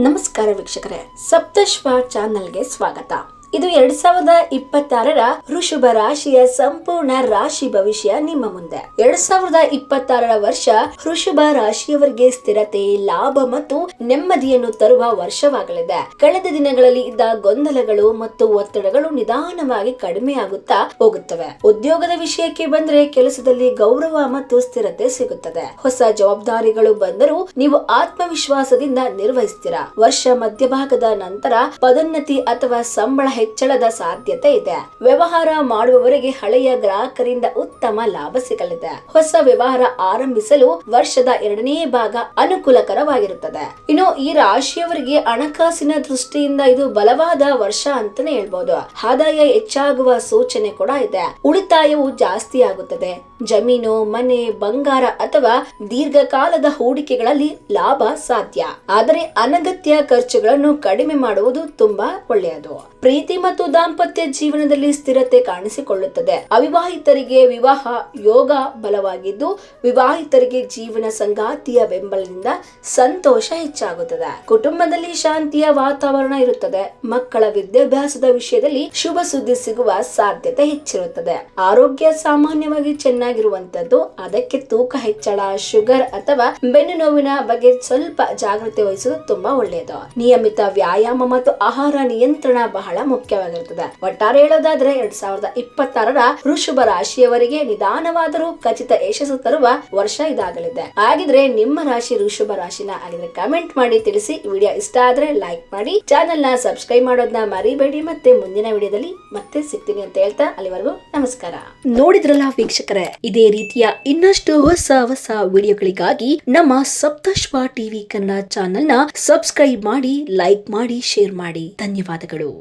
ನಮಸ್ಕಾರ ವೀಕ್ಷಕರೇ, ಸಪ್ತಶ್ವ ಚಾನಲ್ಗೆ ಸ್ವಾಗತ. ಇದು 2026ರ ವೃಷಭ ರಾಶಿಯ ಸಂಪೂರ್ಣ ರಾಶಿ ಭವಿಷ್ಯ ನಿಮ್ಮ ಮುಂದೆ. 2026ರ ವರ್ಷ ವೃಷಭ ರಾಶಿಯವರಿಗೆ ಸ್ಥಿರತೆ, ಲಾಭ ಮತ್ತು ನೆಮ್ಮದಿಯನ್ನು ತರುವ ವರ್ಷವಾಗಲಿದೆ. ಕಳೆದ ದಿನಗಳಲ್ಲಿ ಇದ್ದ ಗೊಂದಲಗಳು ಮತ್ತು ಒತ್ತಡಗಳು ನಿಧಾನವಾಗಿ ಕಡಿಮೆಯಾಗುತ್ತಾ ಹೋಗುತ್ತವೆ. ಉದ್ಯೋಗದ ವಿಷಯಕ್ಕೆ ಬಂದ್ರೆ ಕೆಲಸದಲ್ಲಿ ಗೌರವ ಮತ್ತು ಸ್ಥಿರತೆ ಸಿಗುತ್ತದೆ. ಹೊಸ ಜವಾಬ್ದಾರಿಗಳು ಬಂದರೂ ನೀವು ಆತ್ಮವಿಶ್ವಾಸದಿಂದ ನಿರ್ವಹಿಸ್ತೀರಾ. ವರ್ಷ ಮಧ್ಯಭಾಗದ ನಂತರ ಪದೋನ್ನತಿ ಅಥವಾ ಸಂಬಳ ಹೆಚ್ಚಳದ ಸಾಧ್ಯತೆ ಇದೆ. ವ್ಯವಹಾರ ಮಾಡುವವರಿಗೆ ಹಳೆಯ ಗ್ರಾಹಕರಿಂದ ಉತ್ತಮ ಲಾಭ ಸಿಗಲಿದೆ. ಹೊಸ ವ್ಯವಹಾರ ಆರಂಭಿಸಲು ವರ್ಷದ 2ನೇ ಭಾಗ ಅನುಕೂಲಕರವಾಗಿರುತ್ತದೆ. ಇನ್ನು ಈ ರಾಶಿಯವರಿಗೆ ಹಣಕಾಸಿನ ದೃಷ್ಟಿಯಿಂದ ಇದು ಬಲವಾದ ವರ್ಷ ಅಂತಾನೆ ಹೇಳ್ಬಹುದು. ಆದಾಯ ಹೆಚ್ಚಾಗುವ ಸೂಚನೆ ಕೂಡ ಇದೆ. ಉಳಿತಾಯವು ಜಾಸ್ತಿ ಆಗುತ್ತದೆ. ಜಮೀನು, ಮನೆ, ಬಂಗಾರ ಅಥವಾ ದೀರ್ಘಕಾಲದ ಹೂಡಿಕೆಗಳಲ್ಲಿ ಲಾಭ ಸಾಧ್ಯ. ಆದರೆ ಅನಗತ್ಯ ಖರ್ಚುಗಳನ್ನು ಕಡಿಮೆ ಮಾಡುವುದು ತುಂಬಾ ಒಳ್ಳೆಯದು. ಪ್ರೀತಿ ಮತ್ತು ದಾಂಪತ್ಯ ಜೀವನದಲ್ಲಿ ಸ್ಥಿರತೆ ಕಾಣಿಸಿಕೊಳ್ಳುತ್ತದೆ. ಅವಿವಾಹಿತರಿಗೆ ವಿವಾಹ ಯೋಗ ಬಲವಾಗಿದ್ದು, ವಿವಾಹಿತರಿಗೆ ಜೀವನ ಸಂಗಾತಿಯ ಬೆಂಬಲದಿಂದ ಸಂತೋಷ ಹೆಚ್ಚಾಗುತ್ತದೆ. ಕುಟುಂಬದಲ್ಲಿ ಶಾಂತಿಯ ವಾತಾವರಣ ಇರುತ್ತದೆ. ಮಕ್ಕಳ ವಿದ್ಯಾಭ್ಯಾಸದ ವಿಷಯದಲ್ಲಿ ಶುಭ ಸುದ್ದಿ ಸಿಗುವ ಸಾಧ್ಯತೆ ಹೆಚ್ಚಿರುತ್ತದೆ. ಆರೋಗ್ಯ ಸಾಮಾನ್ಯವಾಗಿ ಚೆನ್ನಾಗಿರುವಂತದ್ದು. ಅದಕ್ಕೆ ತೂಕ ಹೆಚ್ಚಳ, ಶುಗರ್ ಅಥವಾ ಬೆನ್ನು ನೋವಿನ ಬಗ್ಗೆ ಸ್ವಲ್ಪ ಜಾಗೃತಿ ವಹಿಸುವುದು ತುಂಬಾ ಒಳ್ಳೆಯದು. ನಿಯಮಿತ ವ್ಯಾಯಾಮ ಮತ್ತು ಆಹಾರ ನಿಯಂತ್ರಣ ಬಹಳ ಮುಖ್ಯವಾಗಿರುತ್ತದೆ. ಒಟ್ಟಾರೆ ಹೇಳೋದಾದ್ರೆ 2026ರ ವೃಷಭ ರಾಶಿಯವರಿಗೆ ನಿಧಾನವಾದರೂ ಖಚಿತ ಯಶಸ್ಸು ತರುವ ವರ್ಷ ಇದಾಗಲಿದೆ. ಹಾಗಿದ್ರೆ ನಿಮ್ಮ ರಾಶಿ ವೃಷಭ ರಾಶಿನ ಆಗಿದ್ರೆ ಕಮೆಂಟ್ ಮಾಡಿ ತಿಳಿಸಿ. ವಿಡಿಯೋ ಇಷ್ಟ ಆದ್ರೆ ಲೈಕ್ ಮಾಡಿ, ಚಾನೆಲ್ ನ ಸಬ್ಸ್ಕ್ರೈಬ್ ಮಾಡೋದನ್ನ ಮರಿಬೇಡಿ. ಮತ್ತೆ ಮುಂದಿನ ವಿಡಿಯೋದಲ್ಲಿ ಮತ್ತೆ ಸಿಗ್ತೀನಿ ಅಂತ ಹೇಳ್ತಾ ಅಲ್ಲಿವರೆಗೂ ನಮಸ್ಕಾರ. ನೋಡಿದ್ರಲ್ಲ ವೀಕ್ಷಕರೇ, ಇದೇ ರೀತಿಯ ಇನ್ನಷ್ಟು ಹೊಸ ವಿಡಿಯೋಗಳಿಗಾಗಿ ನಮ್ಮ ಸಪ್ತಶ್ವ ಟಿವಿ ಕನ್ನಡ ಚಾನೆಲ್ ನ ಸಬ್ಸ್ಕ್ರೈಬ್ ಮಾಡಿ, ಲೈಕ್ ಮಾಡಿ, ಶೇರ್ ಮಾಡಿ. ಧನ್ಯವಾದಗಳು.